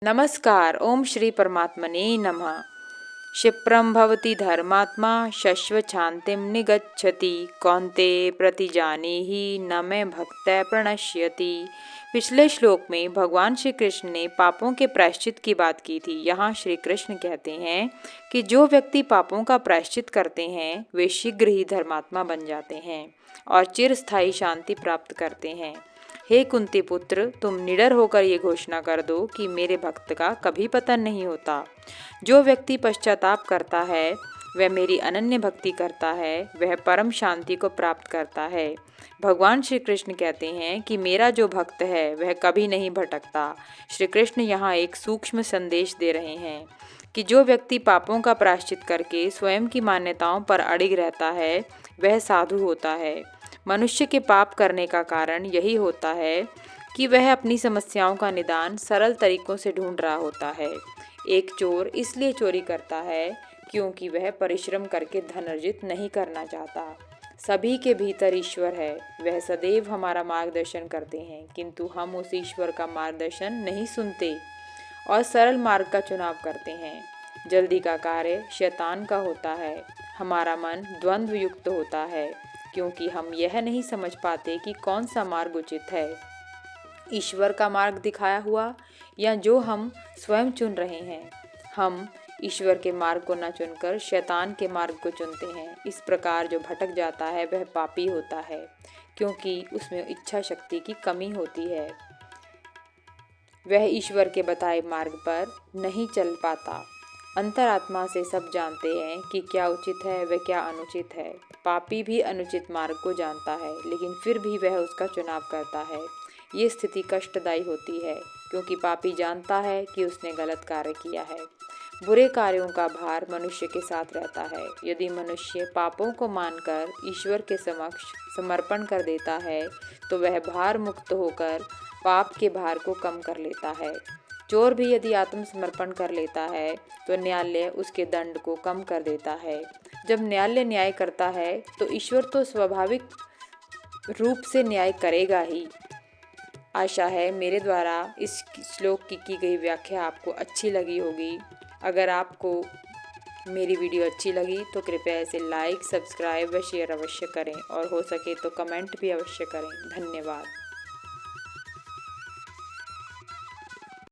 नमस्कार। ओम श्री परमात्मने नमः। क्षिप्रं भवति धर्मात्मा शश्वच्छान्तिं निगच्छति कौन्तेय प्रतिजानीहि न मे भक्तः प्रणश्यति। पिछले श्लोक में भगवान श्री कृष्ण ने पापों के प्रायश्चित की बात की थी। यहाँ श्री कृष्ण कहते हैं कि जो व्यक्ति पापों का प्रायश्चित करते हैं वे शीघ्र ही धर्मात्मा बन जाते हैं और चिरस्थायी शांति प्राप्त करते हैं। हे कुंती पुत्र, तुम निडर होकर ये घोषणा कर दो कि मेरे भक्त का कभी पतन नहीं होता। जो व्यक्ति पश्चाताप करता है वह मेरी अनन्य भक्ति करता है, वह परम शांति को प्राप्त करता है। भगवान श्री कृष्ण कहते हैं कि मेरा जो भक्त है वह कभी नहीं भटकता। श्री कृष्ण यहाँ एक सूक्ष्म संदेश दे रहे हैं कि जो व्यक्ति पापों का प्रायश्चित करके स्वयं की मान्यताओं पर अड़िग रहता है वह साधु होता है। मनुष्य के पाप करने का कारण यही होता है कि वह अपनी समस्याओं का निदान सरल तरीकों से ढूंढ रहा होता है। एक चोर इसलिए चोरी करता है क्योंकि वह परिश्रम करके धन अर्जित नहीं करना चाहता। सभी के भीतर ईश्वर है, वह सदैव हमारा मार्गदर्शन करते हैं, किंतु हम उस ईश्वर का मार्गदर्शन नहीं सुनते और सरल मार्ग का चुनाव करते हैं। जल्दी का कार्य शैतान का होता है। हमारा मन द्वंद्व युक्त होता है क्योंकि हम यह नहीं समझ पाते कि कौन सा मार्ग उचित है, ईश्वर का मार्ग दिखाया हुआ या जो हम स्वयं चुन रहे हैं। हम ईश्वर के मार्ग को न चुनकर शैतान के मार्ग को चुनते हैं। इस प्रकार जो भटक जाता है वह पापी होता है क्योंकि उसमें इच्छा शक्ति की कमी होती है। वह ईश्वर के बताए मार्ग पर नहीं चल पाता। अंतरात्मा से सब जानते हैं कि क्या उचित है व क्या अनुचित है। पापी भी अनुचित मार्ग को जानता है लेकिन फिर भी वह उसका चुनाव करता है। ये स्थिति कष्टदायी होती है क्योंकि पापी जानता है कि उसने गलत कार्य किया है। बुरे कार्यों का भार मनुष्य के साथ रहता है। यदि मनुष्य पापों को मानकर ईश्वर के समक्ष समर्पण कर देता है तो वह भार मुक्त होकर पाप के भार को कम कर लेता है। चोर भी यदि आत्मसमर्पण कर लेता है तो न्यायालय उसके दंड को कम कर देता है। जब न्यायालय न्याय करता है तो ईश्वर तो स्वाभाविक रूप से न्याय करेगा ही। आशा है मेरे द्वारा इस श्लोक की गई व्याख्या आपको अच्छी लगी होगी। अगर आपको मेरी वीडियो अच्छी लगी तो कृपया इसे लाइक, सब्सक्राइब व शेयर अवश्य करें और हो सके तो कमेंट भी अवश्य करें। धन्यवाद।